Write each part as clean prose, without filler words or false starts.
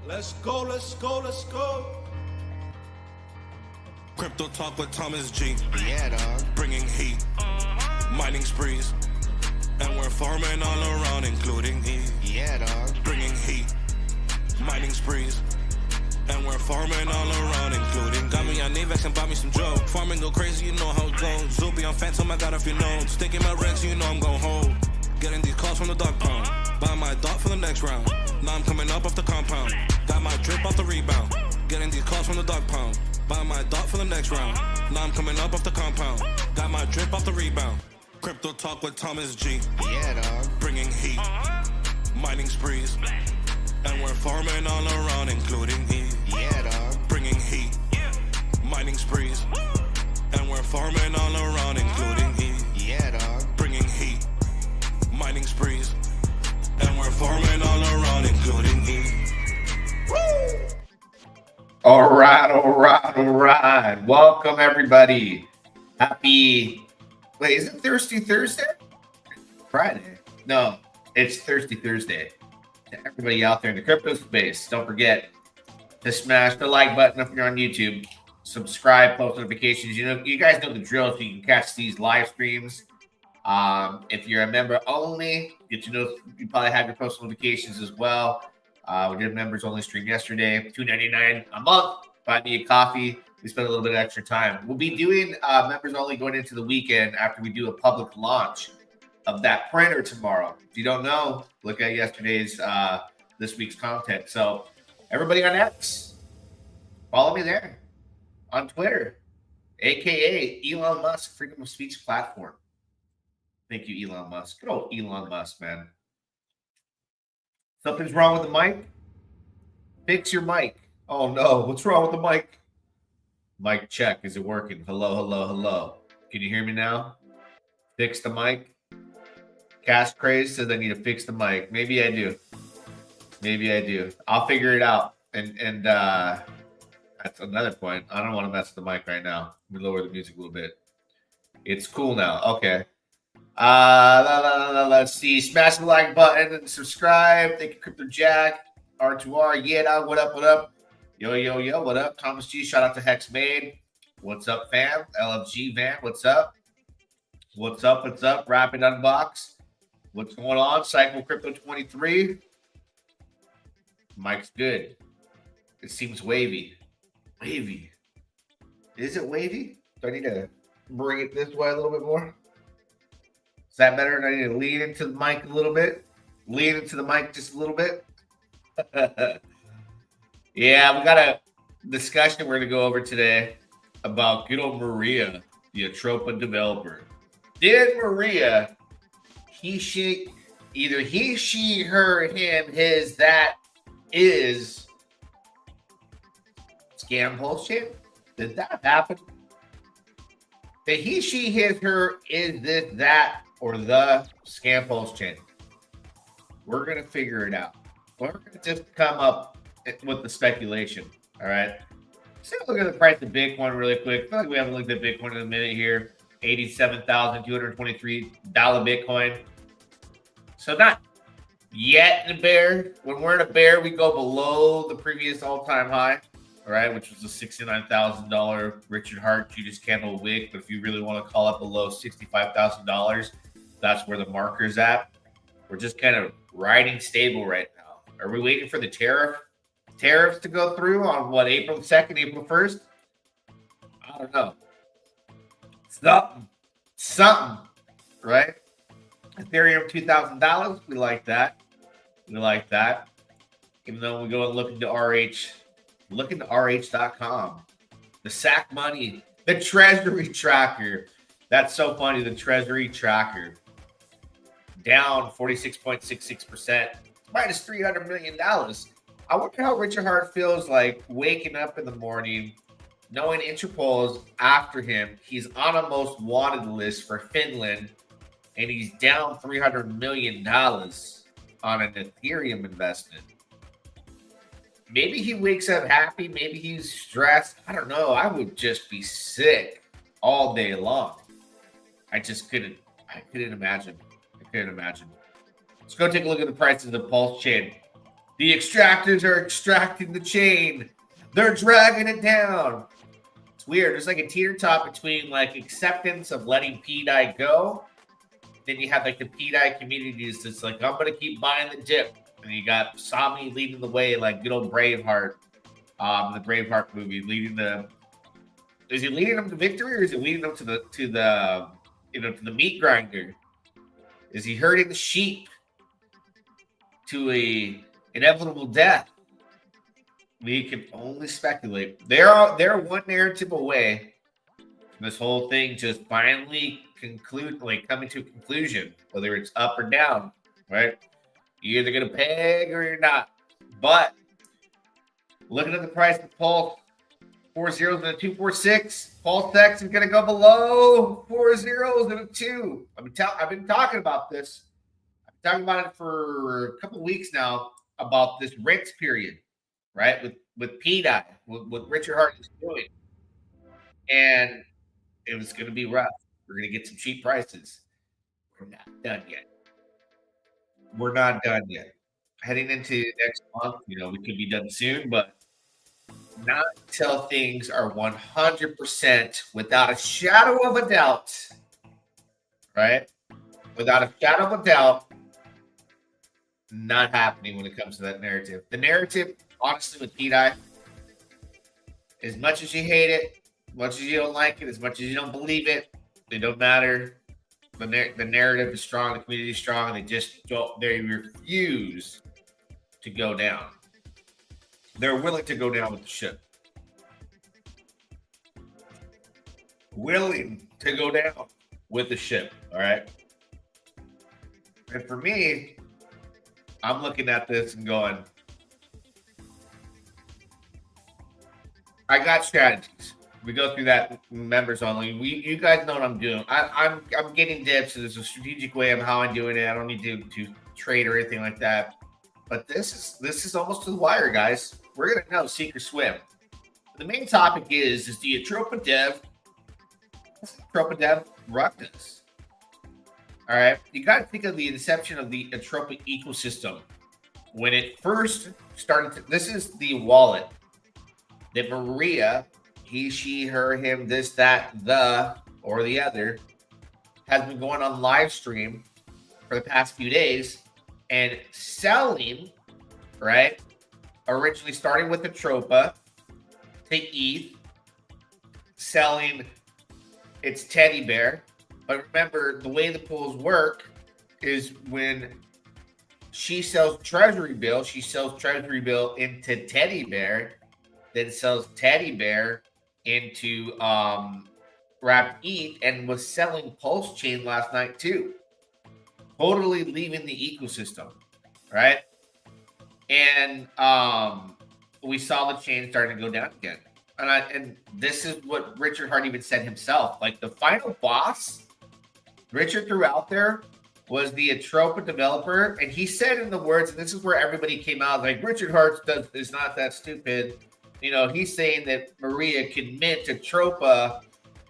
Let's go, let's go, let's go. Crypto talk with Thomas G. Yeah, dog. Bringing heat, mining sprees, and we're farming all around, including E. Yeah, dog. Bringing heat, mining sprees, and we're farming all around, including got me on Avex and bought me some Joe. Farming go crazy, you know how it goes. Zuby on Phantom, I got a few notes. Sticking my Rex, you know I'm gon' hold. Getting these calls from the dog pound. Buy my dot for the next round. Now I'm coming up off the compound. Got my drip off the rebound. Getting these calls from the dog pound. Buy my dot for the next round. Now I'm coming up off the compound. Got my drip off the rebound. Crypto talk with Thomas G. Yeah, dog. Bringing heat, mining sprees, and we're farming all around, including E. Yeah, dog. Bringing heat, mining sprees, and we're farming all around, including E. Yeah, dog. Bringing heat, mining sprees, and we're farming all around, including E. All right. Welcome, everybody. Happy, wait, is it Thirsty Thursday? Friday. No, it's Thirsty Thursday. To everybody out there in the crypto space, don't forget to smash the like button if you're on YouTube. Subscribe, post notifications. You know, you guys know the drill, so you can catch these live streams. If you're a member only, get to know, you probably have your post notifications as well. We did a members only stream yesterday, $2.99 a month. Buy me a coffee. We spent a little bit of extra time. We'll be doing members only going into the weekend after we do a public launch of that printer tomorrow. If you don't know, look at yesterday's, this week's content. So everybody on X, follow me there. On Twitter, aka Elon Musk freedom of speech platform. Thank you, Elon Musk. Good old Elon Musk, man. Something's wrong with the mic? Fix your mic. Oh no, what's wrong with the mic? Mic check. Is it working? Hello. Can you hear me now? Fix the mic. Cast Craze says I need to fix the mic. Maybe I do. I'll figure it out. And that's another point. I don't want to mess with the mic right now. Let me lower the music a little bit. It's cool now. Okay. Let's see. Smash the like button and subscribe. Thank you, Crypto Jack. R2R. Yeah, dog. What up? Yo. What up? Thomas G. Shout out to HEX Made. What's up, fam? LFG Van. What's up? Rapid Unbox. What's going on? Cycle Crypto 23. Mike's good. It seems wavy. Is it wavy? Do I need to bring it this way a little bit more? Is that better? Do I need to lean into the mic a little bit? Lean into the mic just a little bit? Yeah, we got a discussion we're going to go over today about good old Maria, the Atropa developer. Did Maria, either he, she, her, him, his, that is scam Pulsechain? Did that happen? Did he, she, his, her, is this, that, or the scam Pulsechain? We're going to figure it out. We're going to just come up with the speculation. All right. Let's take a look at the price of Bitcoin really quick. I feel like we haven't looked at Bitcoin in a minute here. $87,223 Bitcoin. So not yet in a bear. When we're in a bear, we go below the previous all-time high. All right, which was a $69,000 Richard Hart Judas Candle wig. But if you really want to call it below $65,000, that's where the marker's at. We're just kind of riding stable right now. Are we waiting for the tariffs to go through on what, April 2nd, April 1st? I don't know. Something, right? Ethereum $2,000. We like that. Even though we go and look into RH. Look into RH.com. The SAC money. The Treasury tracker. That's so funny. The Treasury tracker. Down 46.66%. Minus $300 million. I wonder how Richard Hart feels like waking up in the morning, knowing Interpol is after him. He's on a most wanted list for Finland, and he's down $300 million on an Ethereum investment. Maybe he wakes up happy. Maybe he's stressed. I don't know. I would just be sick all day long. I couldn't imagine. Let's go take a look at the prices of Pulsechain. The extractors are extracting the chain. They're dragging it down. It's weird. There's like a teeter top between like acceptance of letting PDI go. Then you have like the PDI communities that's like, I'm gonna keep buying the dip. And you got Sami leading the way, like good old Braveheart, the Braveheart movie, leading the. Is he leading them to victory, or is he leading them to the meat grinder? Is he herding the sheep to a inevitable death? We can only speculate. They're one narrative away from this whole thing just finally coming to a conclusion, whether it's up or down, right? You're either gonna peg or you're not. But looking at the price of Pulse, 4 zeros and a 246. Pulsechain is gonna go below 4 zeros and a 2. I've been talking about this. I've been talking about it for a couple of weeks now about this rinse period, right? With PDI, what Richard Hart is doing, and it was gonna be rough. We're gonna get some cheap prices. We're not done yet. We're not done yet. Heading into next month, we could be done soon, but not until things are 100% without a shadow of a doubt, right? Without a shadow of a doubt, not happening when it comes to that narrative. The narrative, honestly, with PDI, as much as you hate it, as much as you don't like it, as much as you don't believe it, it don't matter. The narrative is strong, the community is strong, and they refuse to go down. They're willing to go down with the ship. Willing to go down with the ship, all right? And for me, I'm looking at this and going, I got strategies. We go through that members only. You guys know what I'm doing. I'm getting dips. There's a strategic way of how I'm doing it. I don't need to trade or anything like that. But this is almost to the wire, guys. We're gonna know sink or swim. The main topic is the Atropa DEV. Atropa DEV rocked us. All right, you got to think of the inception of the Atropa ecosystem when it first started. This is the wallet that Maria, he, she, her, him, this, that, the, or the other, has been going on live stream for the past few days and selling, right? Originally starting with Atropa to ETH, selling its teddy bear. But remember, the way the pools work is when she sells Treasury Bill, she sells Treasury Bill into teddy bear, then sells teddy bear into wrapped ETH, and was selling Pulsechain last night too. Totally leaving the ecosystem, right? And we saw the chain starting to go down again. And this is what Richard Hart even said himself. Like, the final boss Richard threw out there was the Atropa developer. And he said in the words, and this is where everybody came out, like, Richard Hart is not that stupid. He's saying that Maria can mint Atropa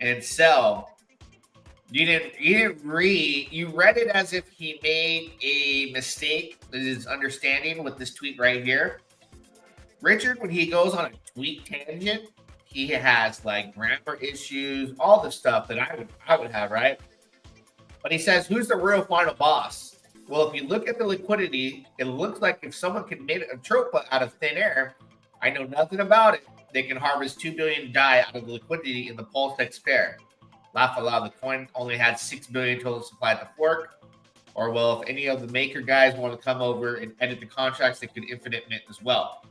and sell. You read it as if he made a mistake in his understanding with this tweet right here. Richard, when he goes on a tweet tangent, he has like grammar issues, all the stuff that I would have, right? But he says, who's the real final boss? Well, if you look at the liquidity, it looks like if someone can make Atropa out of thin air, I know nothing about it, they can harvest 2 billion DAI out of the liquidity in the Pulsechain pair. Laugh aloud, the coin only had 6 billion total supply at the fork. Or, well, if any of the maker guys want to come over and edit the contracts, they could infinite mint as well.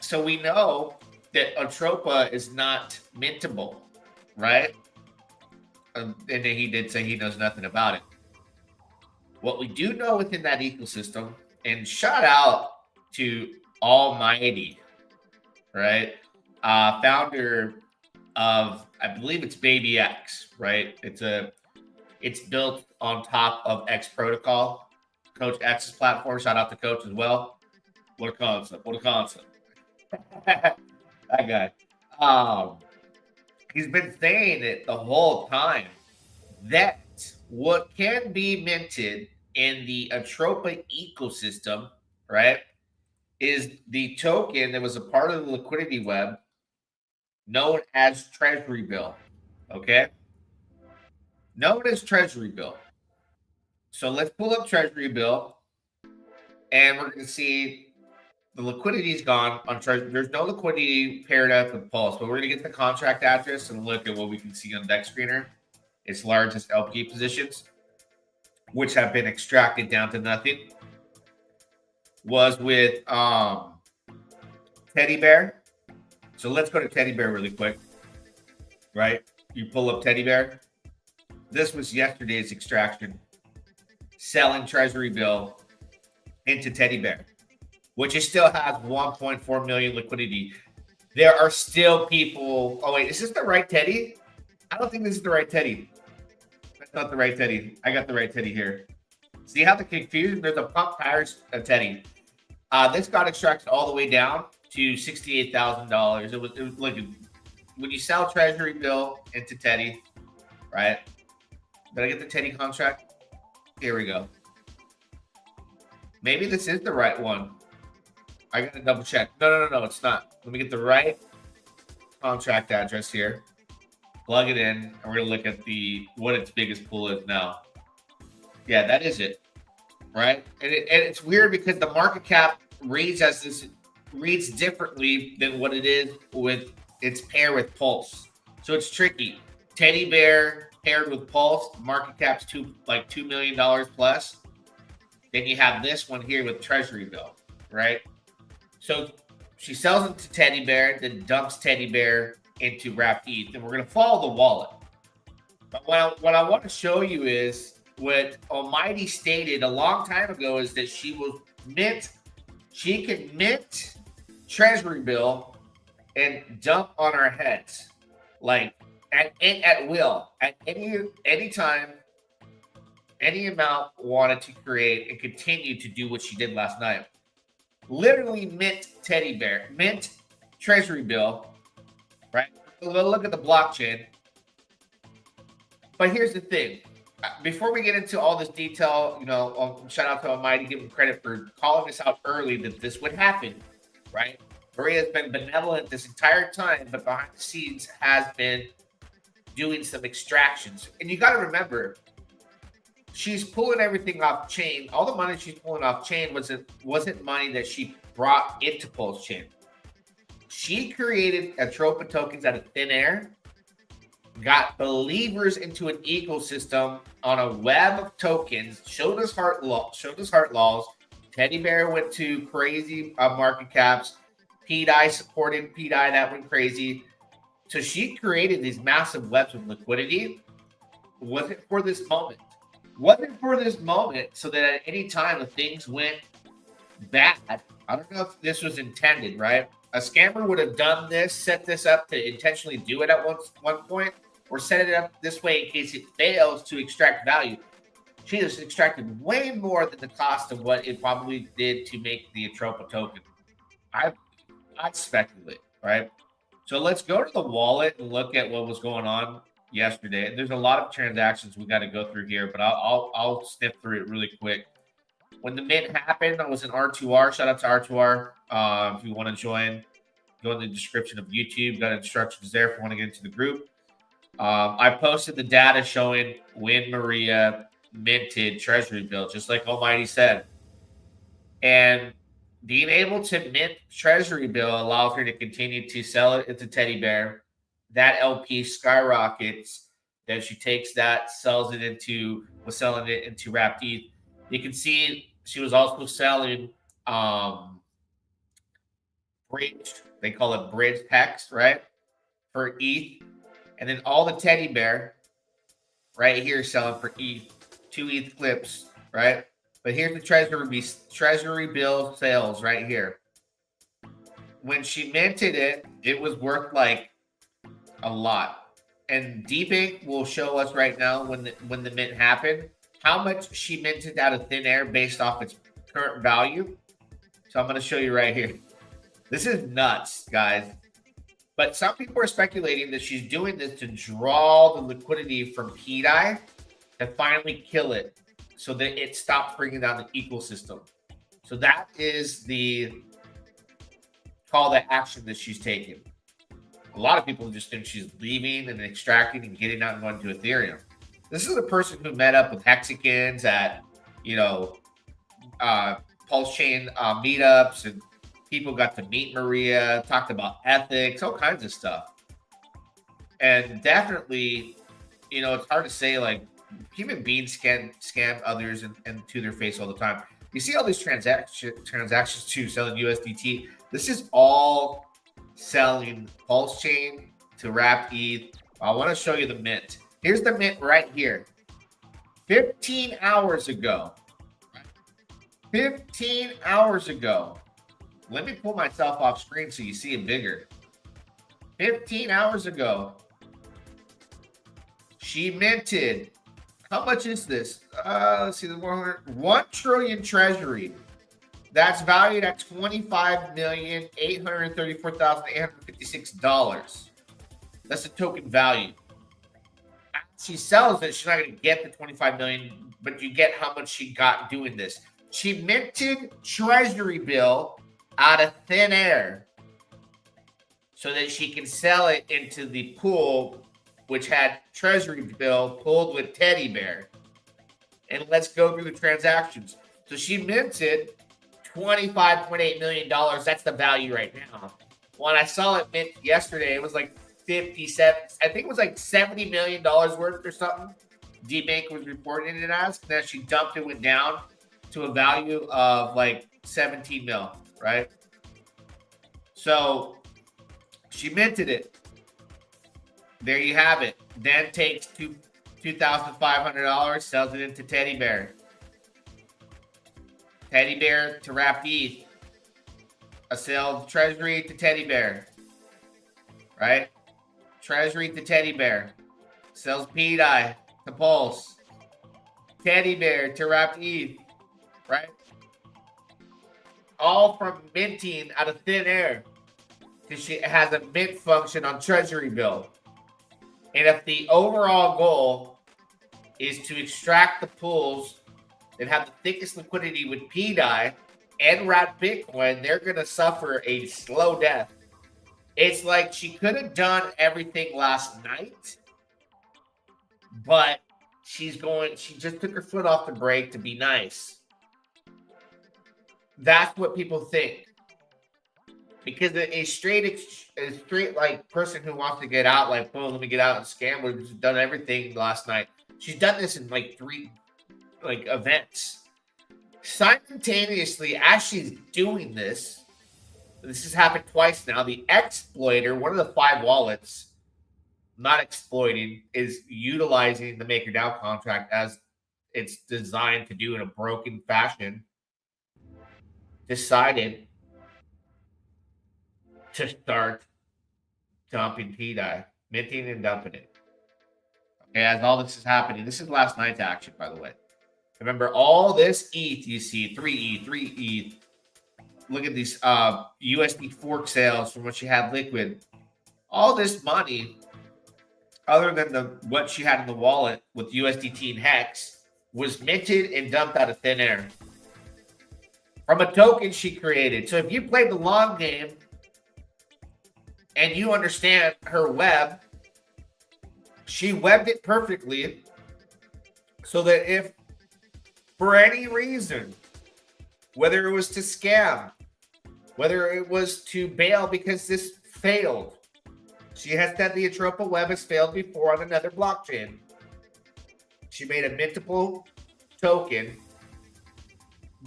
So we know that Atropa is not mintable, right? And then he did say he knows nothing about it. What we do know within that ecosystem, and shout out to Almighty, right? Founder of, I believe it's Baby X, right? It's built on top of X protocol, Coach X's platform. Shout out to Coach as well. What a concept! What a concept! That guy. He's been saying it the whole time that what can be minted in the Atropa ecosystem right, is the token that was a part of the liquidity web known as Treasury Bill. Okay? Known as Treasury Bill. So let's pull up Treasury Bill, and we're going to see the liquidity is gone on Treasury. There's no liquidity paired up with Pulse, but we're going to get the contract address and look at what we can see on Deck Screener. Its largest LP positions, which have been extracted down to nothing, was with Teddy Bear. So let's go to Teddy Bear really quick, right? You pull up Teddy Bear. This was yesterday's extraction, selling Treasury Bill into Teddy Bear, which still has 1.4 million liquidity. There are still people. Oh wait, is this the right Teddy? I don't think this is the right Teddy. That's not the right Teddy. I got the right Teddy here. See how the confusion? There's a pump tires Teddy. This got extracted all the way down to $68,000. It was like when you sell Treasury Bill into Teddy, right? Did I get the Teddy contract? Here we go. Maybe this is the right one. I gotta double check. No, it's not. Let me get the right contract address here. Plug it in, and we're gonna look at what its biggest pool is now. Yeah, that is it, right? And it's weird because the market cap reads differently than what it is with its pair with Pulse. So it's tricky. Teddy Bear paired with Pulse, market cap's $2 million plus. Then you have this one here with Treasury Bill, right? So she sells it to Teddy Bear, then dumps Teddy Bear into wrapped ETH, and we're going to follow the wallet. But what I want to show you is what Almighty stated a long time ago is that she can mint Treasury Bill and dump on our heads, like at will, at any time, any amount wanted to create and continue to do what she did last night. Literally mint Teddy Bear, mint Treasury Bill, right? We'll look at the blockchain. But here's the thing. Before we get into all this detail, shout out to Almighty, give him credit for calling us out early that this would happen, right? Maria's been benevolent this entire time, but behind the scenes has been doing some extractions. And you got to remember, she's pulling everything off chain. All the money she's pulling off chain wasn't money that she brought into Pulsechain. She created Atropa tokens out of thin air, got believers into an ecosystem on a web of tokens, showed us heart laws. Teddy Bear went to crazy market caps. PDI supported PDI, that went crazy. So she created these massive webs of liquidity. Wasn't for this moment. So that at any time if things went bad, I don't know if this was intended, right? A scammer would have done this, set this up to intentionally do it at one point, or set it up this way in case it fails to extract value. She just extracted way more than the cost of what it probably did to make the Atropa token. I speculate, right? So let's go to the wallet and look at what was going on yesterday. There's a lot of transactions we got to go through here, but I'll snip through it really quick. When the mint happened, I was in R2R. Shout out to R2R. If you want to join, go in the description of YouTube. Got instructions there if you want to get into the group. I posted the data showing when Maria minted Treasury Bill, just like Almighty said. And being able to mint Treasury Bill allows her to continue to sell it into Teddy Bear. That LP skyrockets. Then she takes that, selling it into wrapped ETH. You can see she was also selling bridge. They call it bridge HEX, right? For ETH. And then all the Teddy Bear right here selling for ETH. 2 ETH clips, right? But here's the Treasury Bill sales right here. When she minted it, it was worth like a lot. And Deep Ink will show us right now when the mint happened how much she minted out of thin air based off its current value. So I'm going to show you right here. This is nuts, guys. But some people are speculating that she's doing this to draw the liquidity from PDI to finally kill it so that it stops bringing down the ecosystem. So that is the call to action that she's taking. A lot of people just think she's leaving and extracting and getting out and going to Ethereum. This is a person who met up with Hexicans at, Pulsechain meetups, and people got to meet Maria, talked about ethics, all kinds of stuff. And definitely, it's hard to say, like, human beings can scam others and to their face all the time. You see all these transactions too, selling USDT. This is all selling Pulsechain to wrap ETH. I want to show you the mint. Here's the mint right here. 15 hours ago. 15 hours ago. Let me pull myself off screen so you see it bigger. 15 hours ago. She minted. How much is this? Let's see, the 1 trillion treasury. That's valued at $25,834,856. That's the token value. She sells it, she's not going to get the 25 million, but you get how much she got doing this. She minted treasury bill out of thin air so that she can sell it into the pool, which had treasury bill pulled with teddy bear. And let's go through the transactions. So she minted $25.8 million. That's the value right now. When I saw it mint yesterday, it was like 57. I think it was like $70 million worth or something. D-Bank was reporting it as. Then she dumped it, went down to a value of like 17 mil, right? So she minted it. There you have it. Then takes $2,500, sells it into teddy bear. Teddy bear to wrap ETH. A sale of treasury to teddy bear. Right? Treasury to teddy bear. Sells PDI to Pulse. Teddy bear to wrap ETH. Right? All from minting out of thin air. Because she has a mint function on treasury bill. And if the overall goal is to extract the pools that have the thickest liquidity with PDI and wrap Bitcoin, they're going to suffer a slow death. It's like she could have done everything last night, but she just took her foot off the brake to be nice. That's what people think. Because a straight like person who wants to get out, like, boom, let me get out and scam, who's done everything last night. She's done this in like 3 events. Simultaneously, as she's doing this has happened twice now. The exploiter, one of the 5 wallets, not exploiting, is utilizing the MakerDAO contract as it's designed to do in a broken fashion. Decided to start dumping PDI, minting and dumping it. Okay, as all this is happening, this is last night's action, by the way. Remember, all this ETH you see, 3 ETH. Look at these USD fork sales from what she had liquid. All this money, other than what she had in the wallet with USDT and HEX, was minted and dumped out of thin air from a token she created. So if you played the long game and you understand her web, she webbed it perfectly so that if for any reason, whether it was to scam, whether it was to bail because this failed, she has said the Atropa web has failed before on another blockchain. She made a mintable token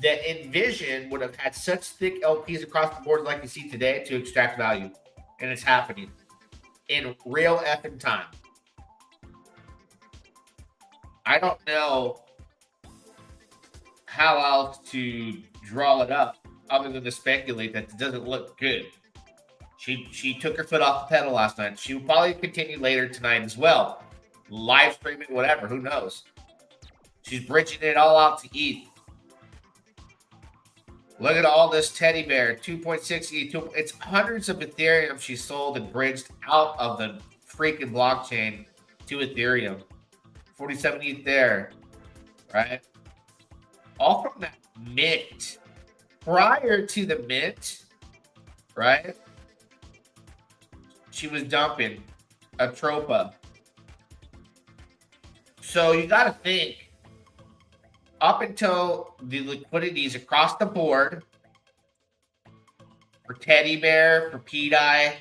that Envision would have had such thick LPs across the board like you see today to extract value. And it's happening in real effing time. I don't know how else to draw it up other than to speculate that it doesn't look good. She took her foot off the pedal last night. She will probably continue later tonight as well. Live streaming, whatever, who knows? She's bridging it all out to ETH. Look at all this teddy bear, 2.6 ETH. It's hundreds of Ethereum she sold and bridged out of the freaking blockchain to Ethereum. 47 ETH there, right? All from that mint. prior to the mint, right? She was dumping Atropa. So you got to think, up until the liquidities across the board for Teddy Bear, for PDI,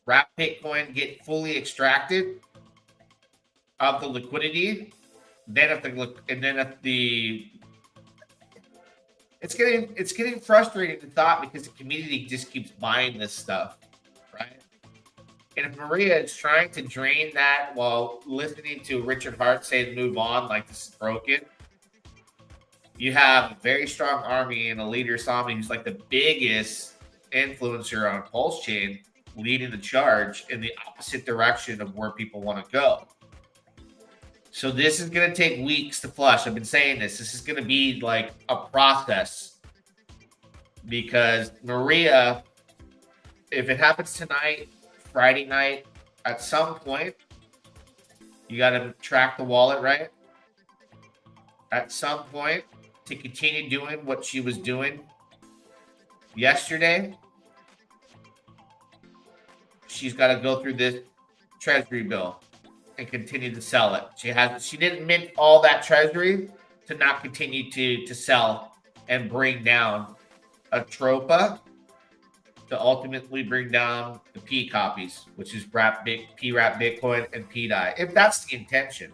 Wrap Bitcoin get fully extracted of the liquidity, then it's getting frustrating to thought because the community just keeps buying this stuff, right? And if Maria is trying to drain that while listening to Richard Hart say to move on, like this is broken, you have a very strong army and a leader, Sami, who's like the biggest influencer on Pulsechain, leading the charge in the opposite direction of where people want to go. So this is going to take weeks to flush. I've been saying this. This is going to be like a process because Maria, if it happens tonight, Friday night, at some point, you got to track the wallet, right? At some point, to continue doing what she was doing yesterday, she's got to go through this treasury bill and continue to sell it. She didn't mint all that treasury to not continue to sell and bring down Atropa to ultimately bring down the P copies, which is PWrap Bitcoin and PDI. If that's the intention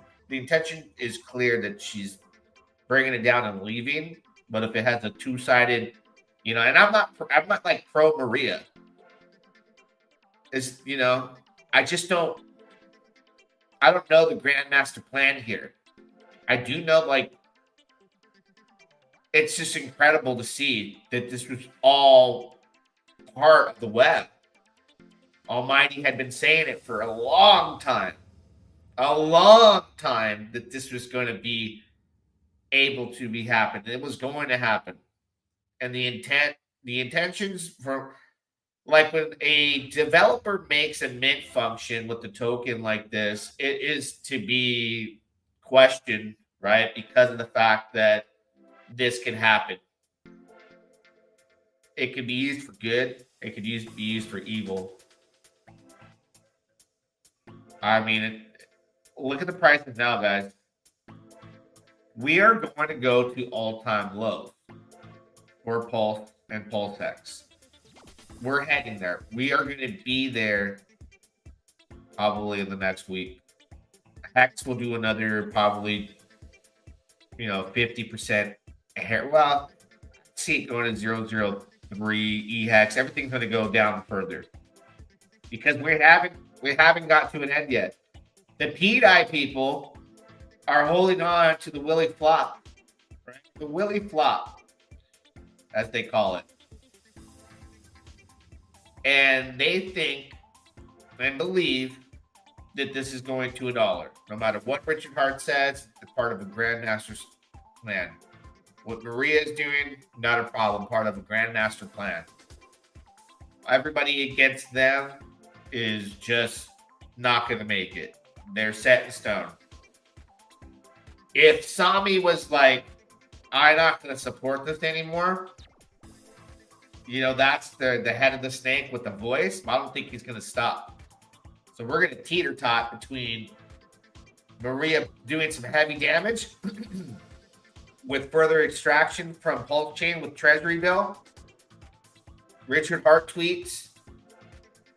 is clear that she's bringing it down and leaving. But if it has a two-sided, and I'm not like pro Maria. I don't know the Grandmaster plan here. I do know, it's just incredible to see that this was all part of the web. Almighty had been saying it for a long time that this was going to be able to be happening. It was going to happen. And the intentions for, like, when a developer makes a mint function with the token like this, it is to be questioned, right? Because of the fact that this can happen. It could be used for good. It could be used for evil. I mean, look at the prices now, guys. We are going to go to all-time lows for Pulse and PulseX. We're heading there. We are going to be there probably in the next week. HEX will do another probably, 50% hair. Well, see it going to 003 HEX. Everything's going to go down further because we haven't got to an end yet. The PDI people are holding on to the Willy Flop, right? The Willy Flop, as they call it. And they think and believe that this is going to $1. No matter what Richard Hart says, it's part of a Grandmaster's plan. What Maria is doing, not a problem, part of a Grandmaster plan. Everybody against them is just not going to make it. They're set in stone. If Sami was like, I'm not going to support this anymore, that's the head of the snake with the voice. I don't think he's going to stop. So we're going to teeter-tot between Maria doing some heavy damage with further extraction from Pulsechain with Treasury Bill. Richard Hart tweets.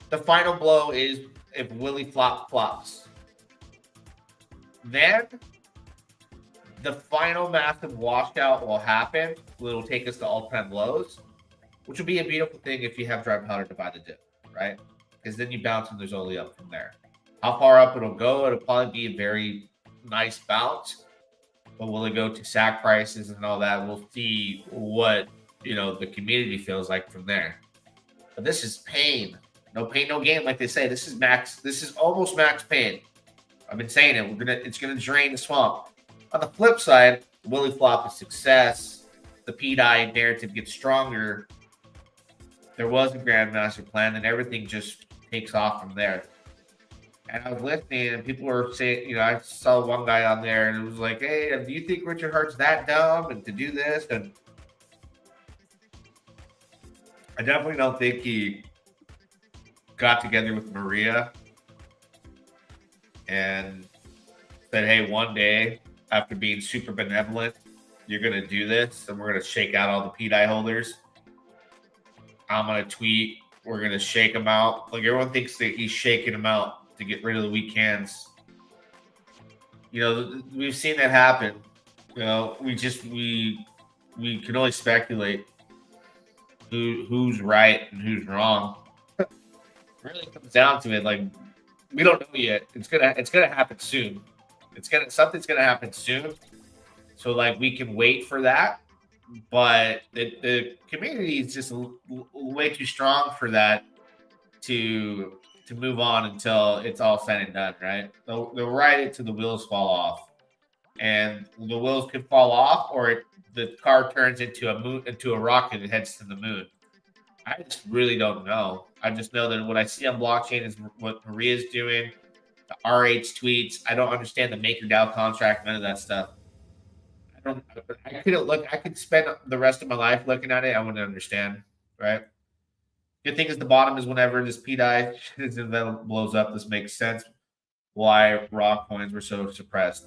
The final blow is if Willy Flop flops. Then the final massive washout will happen. It'll take us to all-time lows, which will be a beautiful thing if you have dry powder to buy the dip, right? Because then you bounce and there's only up from there. How far up it'll go, it'll probably be a very nice bounce. But will it go to sack prices and all that? We'll see what, the community feels like from there. But this is pain. No pain, no gain, like they say. This is almost max pain. I've been saying it. It's gonna drain the swamp. On the flip side, Willy Flop is success. The PDI narrative gets stronger. There was a Grandmaster plan, and everything just takes off from there. And I was listening, and people were saying, I saw one guy on there, and it was like, hey, do you think Richard Hart's that dumb and to do this? And I definitely don't think he got together with Maria and said, hey, one day after being super benevolent, you're going to do this and we're going to shake out all the PDI holders. I'm going to tweet. We're going to shake them out. Like everyone thinks that he's shaking them out to get rid of the weak hands. You know, we've seen that happen. You know, we can only speculate who's right and who's wrong. It really comes down to it. Like, we don't know yet. It's gonna happen soon. Something's gonna happen soon. So like we can wait for that. But the community is just way too strong for that to move on until it's all said and done, right? They'll ride it till the wheels fall off. And the wheels could fall off, or the car turns into a rocket and heads to the moon. I just really don't know. I just know that what I see on blockchain is what Maria's doing, the RH tweets. I don't understand the MakerDAO contract, none of that stuff. I could spend the rest of my life looking at it. I wouldn't understand, right? Good thing is the bottom is whenever this PDI blows up, this makes sense why raw coins were so suppressed.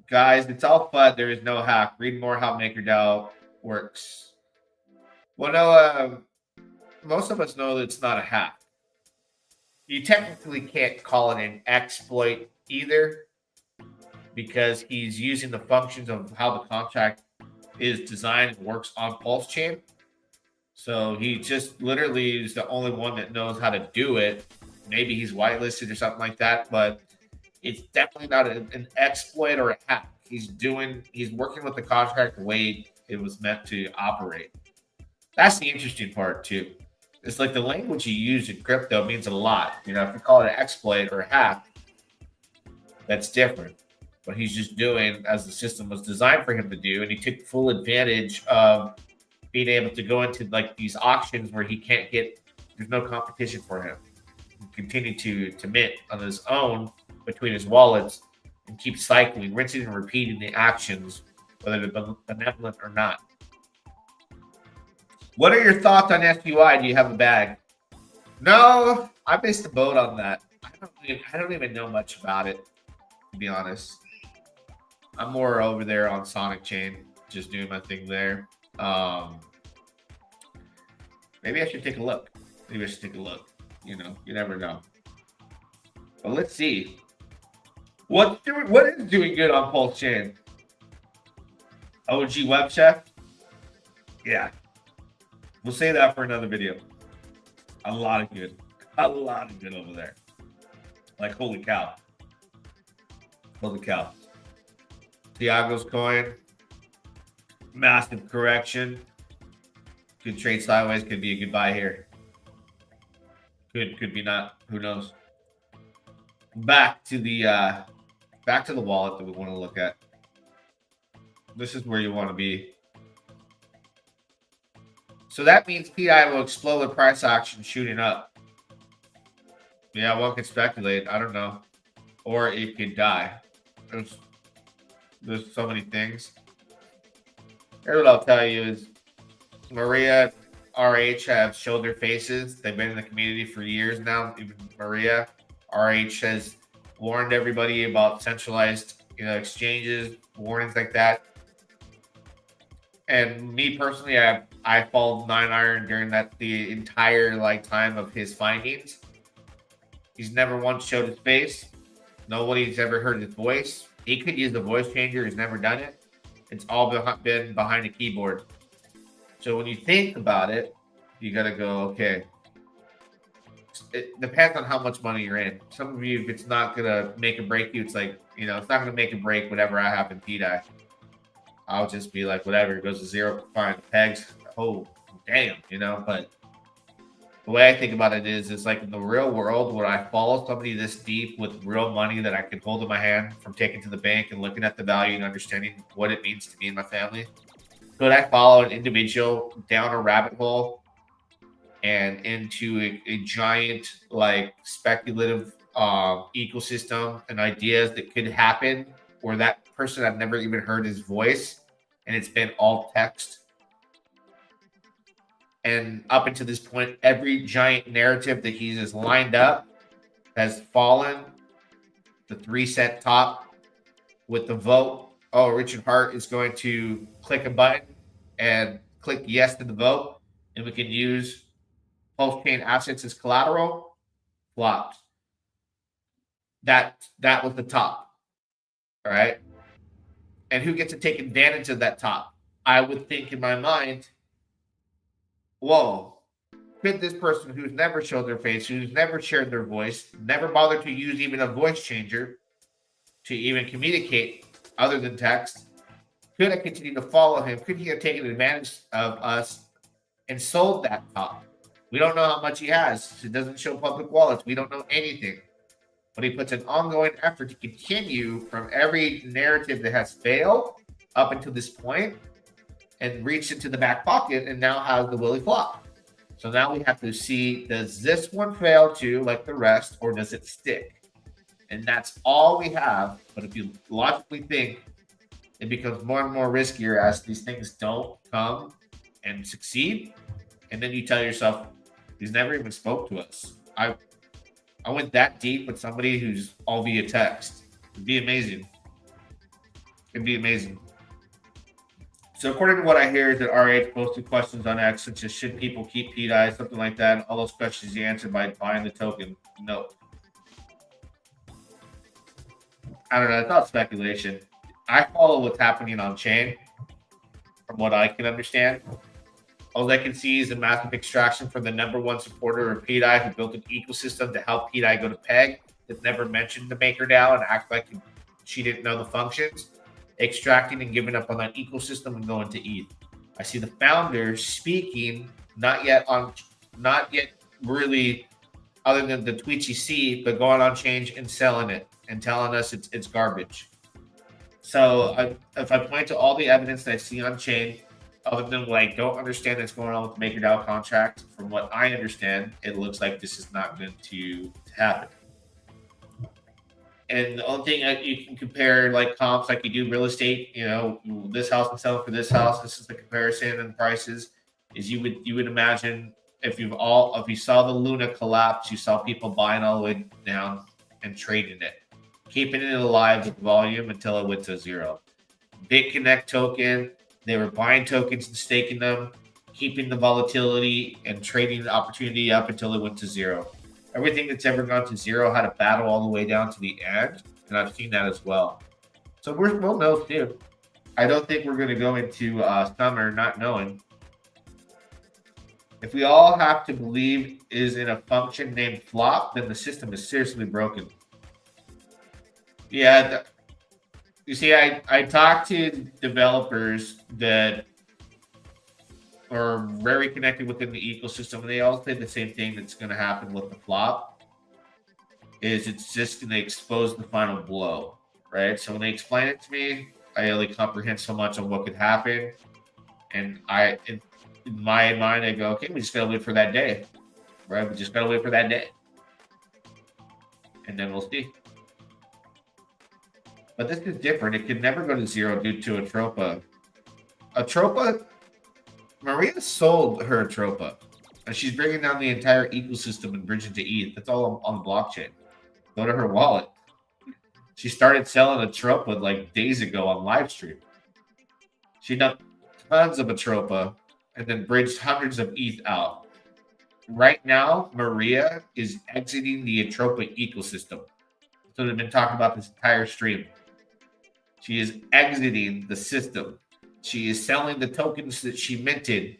Guys, it's all FUD. There is no hack. Read more how MakerDAO works. Well, no, most of us know that it's not a hack. You technically can't call it an exploit either because he's using the functions of how the contract is designed and works on Pulsechain. So he just literally is the only one that knows how to do it. Maybe he's whitelisted or something like that, but it's definitely not an exploit or a hack. He's working with the contract the way it was meant to operate. That's the interesting part too. It's like the language you use in crypto means a lot. You know, if you call it an exploit or a hack, that's different. But he's just doing as the system was designed for him to do, and he took full advantage of being able to go into like these auctions where there's no competition for him. He continue to mint on his own between his wallets and keep cycling, rinsing and repeating the actions, whether they're benevolent or not. What are your thoughts on SUI? Do you have a bag? No, I missed the boat on that. I don't even know much about it, to be honest. I'm more over there on Sonic Chain, just doing my thing there. Maybe I should take a look. You know, you never know. But let's see. What is doing good on Pulsechain? OG Web Chef? Yeah. We'll say that for another video. A lot of good over there. Like, holy cow. Tiago's coin. Massive correction. Could trade sideways. Could be a good buy here. Could be not. Who knows? Back to the wallet that we want to look at. This is where you want to be. So that means PI will explode the price action shooting up. Yeah, one can speculate. I don't know. Or it could die. There's so many things. Here's what I'll tell you is Maria, RH have showed their faces. They've been in the community for years now. Even Maria, RH has warned everybody about centralized, exchanges, warnings like that. And me personally, I followed 9iron during the entire time of his findings. He's never once showed his face. Nobody's ever heard his voice. He could use the voice changer. He's never done it. It's all been behind a keyboard. So when you think about it, you got to go, okay. It depends on how much money you're in. Some of you, if it's not going to make or break you, it's like, it's not going to make or break whatever I have in PDI. I'll just be like, whatever, it goes to zero, fine. Pegs, oh, damn, but the way I think about it is, it's like in the real world, would I follow somebody this deep with real money that I can hold in my hand from taking to the bank and looking at the value and understanding what it means to me and my family? Could I follow an individual down a rabbit hole and into a giant, speculative ecosystem and ideas that could happen where that person I've never even heard his voice and it's been all text? And up until this point, every giant narrative that he has lined up has fallen. The 3-cent top with the vote. Oh, Richard Hart is going to click a button and click yes to the vote, and we can use Pulsechain assets as collateral. Flopped. That was the top. All right. And who gets to take advantage of that top? I would think in my mind, whoa, could this person who's never showed their face, who's never shared their voice, never bothered to use even a voice changer to even communicate other than text, could I continue to follow him? Could he have taken advantage of us and sold that top? We don't know how much he has. It doesn't show public wallets. We don't know anything. But he puts an ongoing effort to continue from every narrative that has failed up until this point and reached into the back pocket and now has the Willy flop. So now we have to see, does this one fail too, like the rest, or does it stick? And that's all we have. But if you logically think, it becomes more and more riskier as these things don't come and succeed. And then you tell yourself, he's never even spoke to us. I went that deep with somebody who's all via text. It'd be amazing. It'd be amazing. So according to what I hear is that RH posted questions on X, such as should people keep PDI, something like that. And all those questions he answered by buying the token. No. I don't know. It's all speculation. I follow what's happening on chain from what I can understand. All I can see is a massive extraction from the #1 supporter of PDI who built an ecosystem to help PDI go to PEG that never mentioned the MakerDAO and act like she didn't know the functions, extracting and giving up on that ecosystem and going to ETH. I see the founders speaking, not yet really, other than the tweets you see, but going on change and selling it and telling us it's garbage. So if I point to all the evidence that I see on chain, other than what I don't understand that's going on with the MakerDAO contract, from what I understand, it looks like this is not going to happen. And the only thing that you can compare, like comps, like you do real estate, you know, this house and selling for this house, this is the comparison and prices, is you would imagine if you saw the Luna collapse, you saw people buying all the way down and trading it, keeping it alive with volume until it went to zero. BitConnect token, they were buying tokens and staking them, keeping the volatility and trading the opportunity up until it went to zero. Everything that's ever gone to zero had a battle all the way down to the end, and I've seen that as well. So we'll know too. I don't think we're going to go into summer not knowing. If we all have to believe is in a function named flop, then the system is seriously broken. Yeah, you see, I talk to developers that are very connected within the ecosystem, and they all say the same thing that's going to happen with the flop is it's just going to expose the final blow, right? So when they explain it to me, I only comprehend so much on what could happen, and in my mind, I go, okay, we just got to wait for that day, right? We just got to wait for that day, and then we'll see. But this is different. It could never go to zero due to Atropa. Maria sold her Atropa, and she's bringing down the entire ecosystem and bridging to ETH. That's all on the blockchain. Go to her wallet. She started selling Atropa like days ago on live stream. She done tons of Atropa and then bridged hundreds of ETH out. Right now, Maria is exiting the Atropa ecosystem. So they've been talking about this entire stream. She is exiting the system. She is selling the tokens that she minted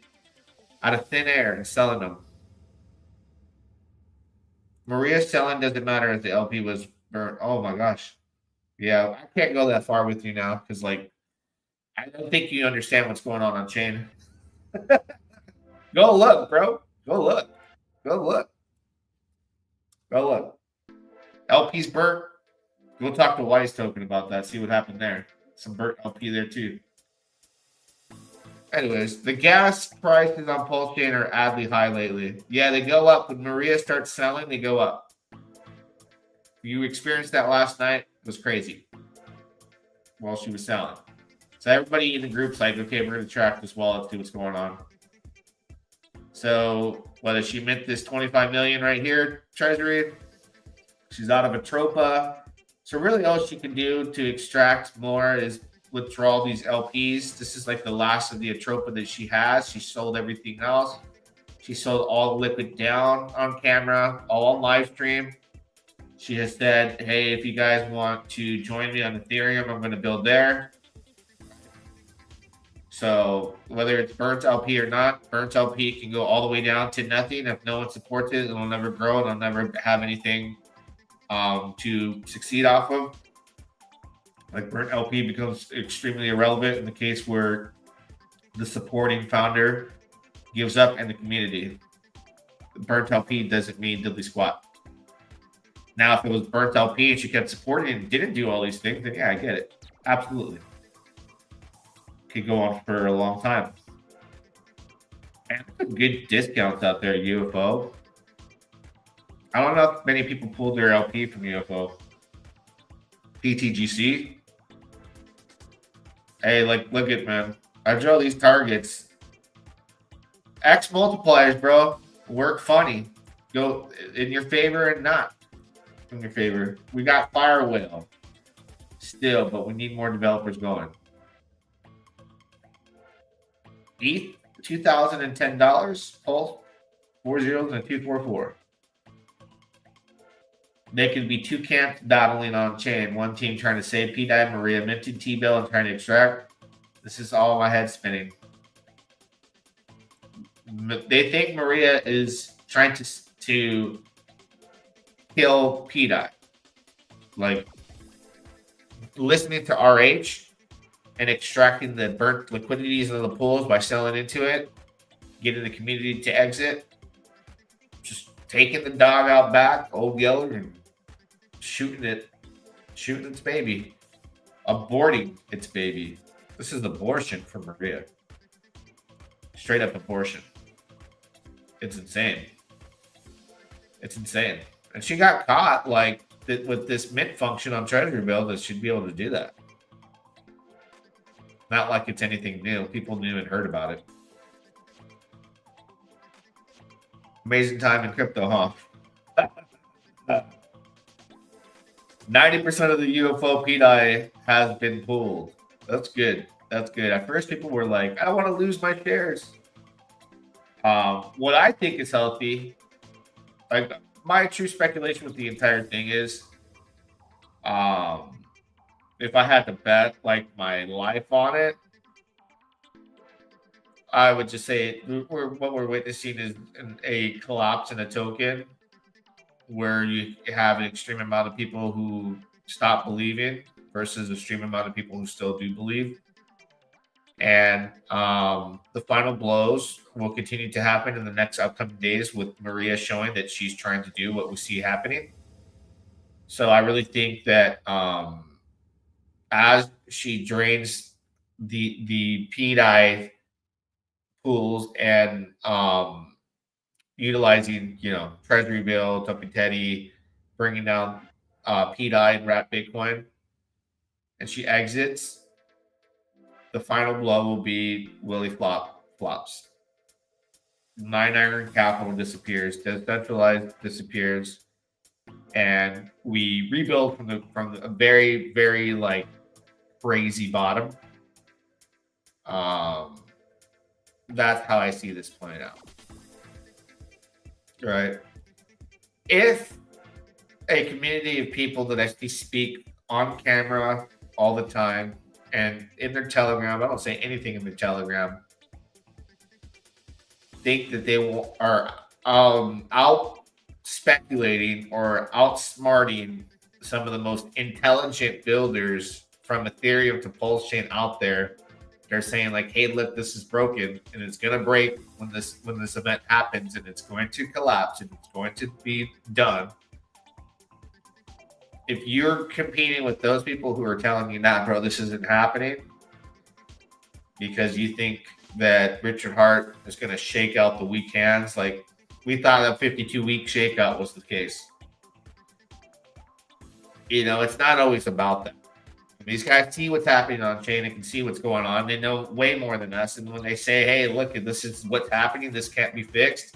out of thin air and selling them. Maria's selling doesn't matter if the LP was burnt. Oh my gosh. Yeah, I can't go that far with you now because, like, I don't think you understand what's going on chain. Go look, bro. Go look. Go look. Go look. LP's burnt. Go talk to Wise Token about that. See what happened there. Some burnt LP there too. Anyways, the gas prices on Pulsechain are oddly high lately. Yeah, they go up. When Maria starts selling, they go up. You experienced that last night. It was crazy while she was selling. So everybody in the group's like, okay, we're going to track this wallet, see what's going on. So whether she mint this 25 million right here, Treasury, she's out of Atropa. So really all she can do to extract more is withdraw these LPs. This is like the last of the Atropa that she has. She sold everything else. She sold all the liquid down on camera, all on live stream. She has said, hey, if you guys want to join me on Ethereum, I'm going to build there. So whether it's burnt LP or not, burnt LP can go all the way down to nothing. If no one supports it, it'll never grow. It'll never have anything to succeed off of. Like burnt LP becomes extremely irrelevant in the case where the supporting founder gives up and the community. Burnt LP doesn't mean diddly squat. Now, if it was burnt LP and she kept supporting and didn't do all these things, then yeah, I get it. Absolutely. Could go on for a long time. And there's good discounts out there, UFO. I don't know if many people pulled their LP from UFO. PTGC. Hey, like, look at, man. I draw these targets. X multipliers, bro. Work funny. Go in your favor and not in your favor. We got Fire Whale still, but we need more developers going. ETH, $2,010. Pulse, 4 zeros and a 244. They can be two camps battling on chain. One team trying to save P-Dive, Maria minted T-Bill and trying to extract. This is all my head spinning. They think Maria is trying to kill P-Dive. Like listening to RH and extracting the burnt liquidities of the pools by selling into it, getting the community to exit, just taking the dog out back, old Yeller, and shooting its baby, aborting its baby. This is abortion for Maria. Straight up abortion. It's insane. It's insane. And she got caught like with this mint function on Treasury Bill that she'd be able to do that. Not like it's anything new. People knew and heard about it. Amazing time in crypto, huh? 90% of the UFO PDI has been pulled. That's good. That's good. At first, people were like, I don't want to lose my shares. What I think is healthy, like my true speculation with the entire thing is, if I had to bet like my life on it, I would just say what we're witnessing is a collapse in a token where you have an extreme amount of people who stop believing versus an extreme amount of people who still do believe. And the final blows will continue to happen in the next upcoming days with Maria showing that she's trying to do what we see happening. So I really think that as she drains the PDI pools and utilizing, Treasury Bill, Tuppy Teddy, bringing down PDI and Wrap Bitcoin, and she exits, the final blow will be Willie flops. 9 Iron Capital disappears, Decentralized disappears, and we rebuild from a very, very like crazy bottom. That's how I see this playing out. Right. If a community of people that actually speak on camera all the time and in their Telegram, I don't say anything in their Telegram, think that they are out speculating or outsmarting some of the most intelligent builders from Ethereum to Pulsechain out there. They're saying like, hey, look, this is broken and it's going to break when this event happens and it's going to collapse and it's going to be done. If you're competing with those people who are telling you, nah, bro, this isn't happening because you think that Richard Hart is going to shake out the weak hands, like we thought a 52-week shakeout was the case. It's not always about that. These guys see what's happening on chain and can see what's going on. They know way more than us. And when they say, hey, look, this is what's happening, this can't be fixed,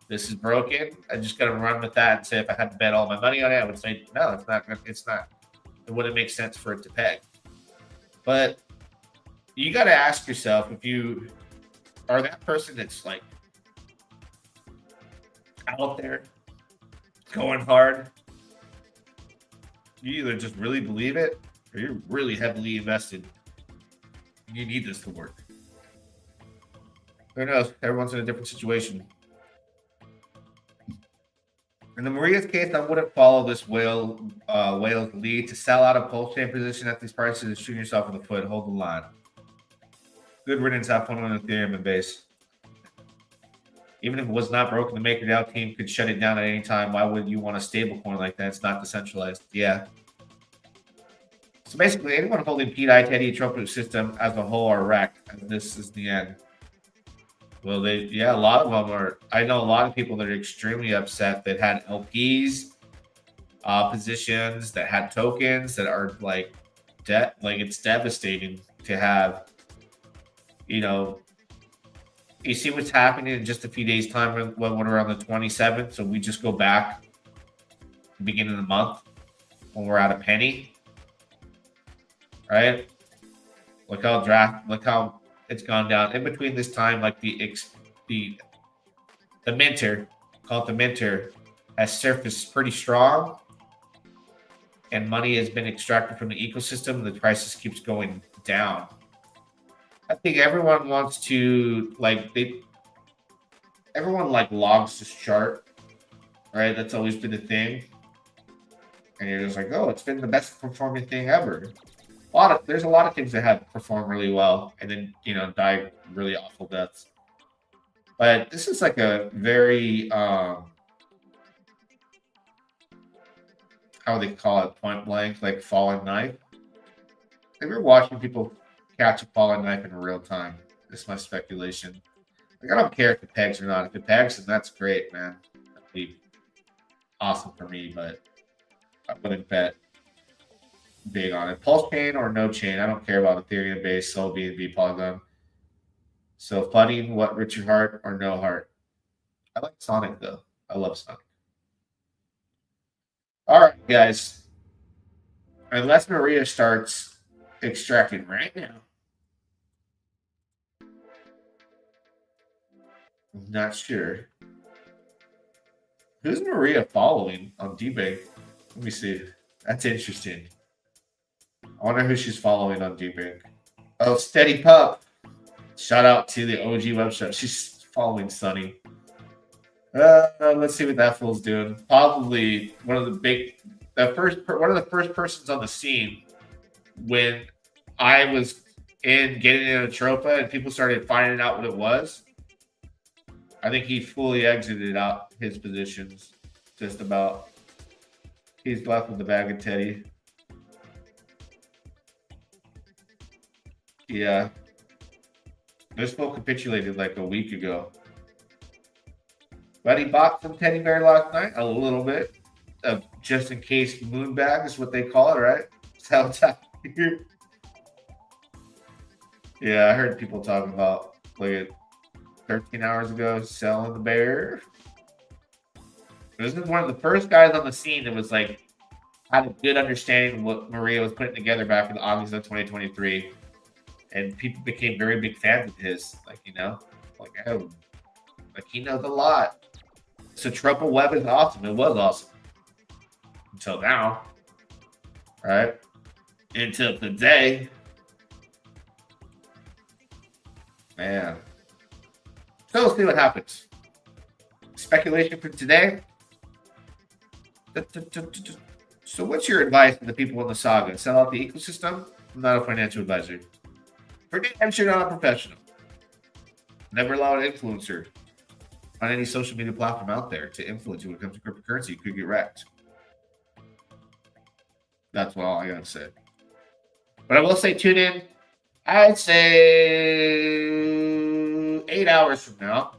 this is broken, I just got to run with that and say, if I had to bet all my money on it, I would say, no, it's not. It's not. It wouldn't make sense for it to peg. But you got to ask yourself, if you are that person that's like out there going hard, you either just really believe it or you're really heavily invested. You need this to work. Who knows? Everyone's in a different situation. In the Maria's case, I wouldn't follow this whale's lead. To sell out a Pulsechain position at these prices is shooting yourself in the foot. Hold the line. Good riddance. Have fun on Ethereum and base. Even if it was not broken, the MakerDAO team could shut it down at any time. Why would you want a stable coin like that? It's not decentralized. Yeah. So basically, anyone holding PDI, Teddy, Atropa system as a whole are wrecked. And this is the end. Well, a lot of them are. I know a lot of people that are extremely upset that had LPs, positions, that had tokens that are like debt. Like, it's devastating to have, you see what's happening in just a few days' time when we're on the 27th. So we just go back beginning of the month when we're at a penny, right? Look how it's gone down in between this time. Like the minter, call it the minter, has surfaced pretty strong, and money has been extracted from the ecosystem. The prices keeps going down. I think everyone wants to everyone logs this chart, right? That's always been the thing, and you're just like, oh, it's been the best performing thing ever. There's a lot of things that have performed really well and then die really awful deaths. But this is like a very how they call it, point blank, like fallen knife. Like, we're watching people catch a fallen knife in real time. This is my speculation. Like, I don't care if it pegs or not. If it pegs, then that's great, man. That'd be awesome for me, but I wouldn't bet big on it. Pulsechain or no chain, I don't care about Ethereum base, Sol, BNB, Polygon. So flooding, what, Richard Hart or no Heart? I like Sonic though. I love Sonic. All right, guys. Unless Maria starts extracting right now, I'm not sure. Who's Maria following on DBank? Let me see. That's interesting. I wonder who she's following on DBank. Oh, Steady Pup. Shout out to the OG website. She's following Sunny. Let's see what that fool's doing. Probably one of the first persons on the scene when I was getting in Atropa and people started finding out what it was. I think he fully exited out his positions, just about. He's left with the bag of Teddy. Yeah. This fool capitulated like a week ago. But he bought some teddy bear last night, a little bit. Just in case moon bag is what they call it, right? That's how it's happening. Yeah, I heard people talking about, like, 13 hours ago, selling the bear. This is one of the first guys on the scene that was like, had a good understanding of what Maria was putting together back in August of 2023. And people became very big fans of his. Like, oh, like, he knows a lot. So Atropa Web is awesome. It was awesome. Until now. Right? Until today. Man. So let's see what happens. Speculation for today. So what's your advice to the people in the saga? Sell out the ecosystem? I'm not a financial advisor. For damn sure not a professional. Never allow an influencer on any social media platform out there to influence you when it comes to cryptocurrency. You could get wrecked. That's all I gotta say. But I will say, tune in. I'd say 8 hours from now.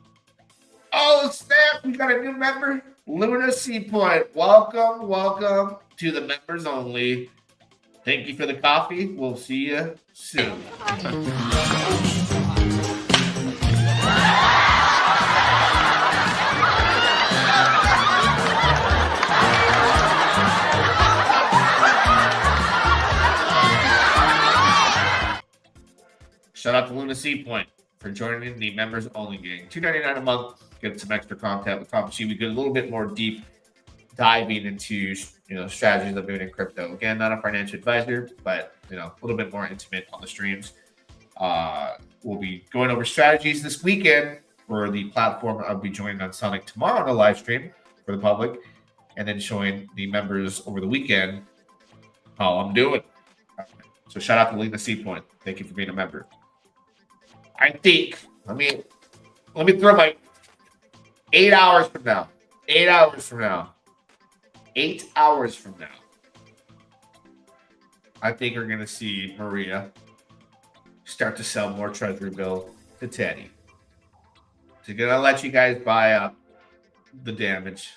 Oh, snap! We got a new member, Luna C Point. Welcome to the members only. Thank you for the coffee. We'll see you soon. Shout out to Luna C Point for joining the members only gang. $2.99 a month. Get some extra content with Tom Chi. We get a little bit more deep diving into strategies of doing in crypto. Again, not a financial advisor, but a little bit more intimate on the streams. We'll be going over strategies this weekend for the platform. I'll be joining on Sonic tomorrow on a live stream for the public, and then showing the members over the weekend how I'm doing. So shout out to Lena C Point. Thank you for being a member. I think let me throw my 8 hours from now. 8 hours from now. 8 hours from now. I think we're gonna see Maria start to sell more Treasury bill to Teddy. She's gonna let you guys buy up the damage,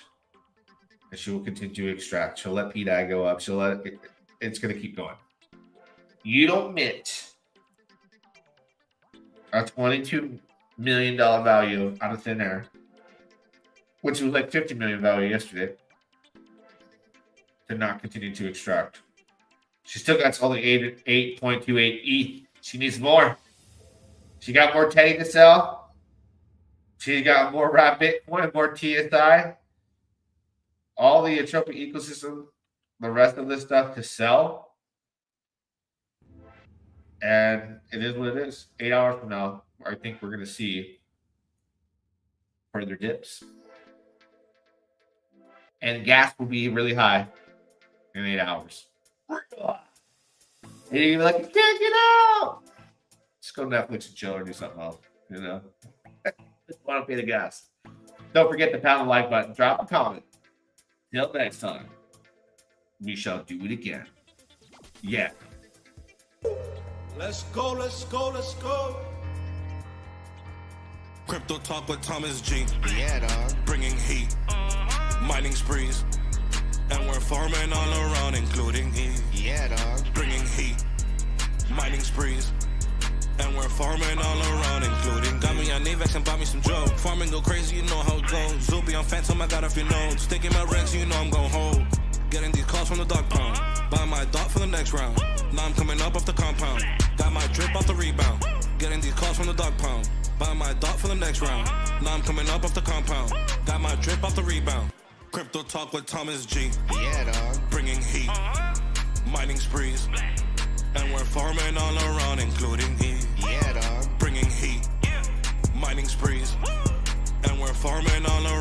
and she will continue to extract. She'll let PDI go up. She'll let it's gonna keep going. You don't mint a $22 million value out of thin air, which was like 50 million value yesterday, to not continue to extract. She still got only 8.28 ETH. She needs more. She got more Teddy to sell. She got more RAP Bitcoin, more TSI. All the Atropa ecosystem, the rest of this stuff to sell. And it is what it is. 8 hours from now, I think we're going to see further dips. And gas will be really high in 8 hours. And you're gonna be like, I can't get out. Just go Netflix and chill or do something else. Just want to pay the gas. Don't forget to pound the like button. Drop a comment. Till next time, we shall do it again. Yeah. Let's go, let's go, let's go. Crypto talk with Thomas G. Yeah, dog. Bringing heat, mining sprees, and we're farming all around, including heat. Yeah, dog. Bringing heat, mining sprees, and we're farming all around, including got me on AVEX and bought me some Joe. Farming go crazy, you know how it goes. Zoopy on Phantom, I got a few nodes. Sticking my Rex, you know I'm gon' hold. Getting these calls from the dog pound. Buying my dot for the next round. Now I'm coming up off the compound. Got my drip off the rebound. Getting these calls from the dog pound. Buying my dot for the next round. Now I'm coming up off the compound. Got my drip off the rebound. Crypto talk with Thomas G. Yeah, dog. Bringing heat, mining sprees, and we're farming all around, including heat. Yeah, dog. Bringing heat, mining sprees, and we're farming all around.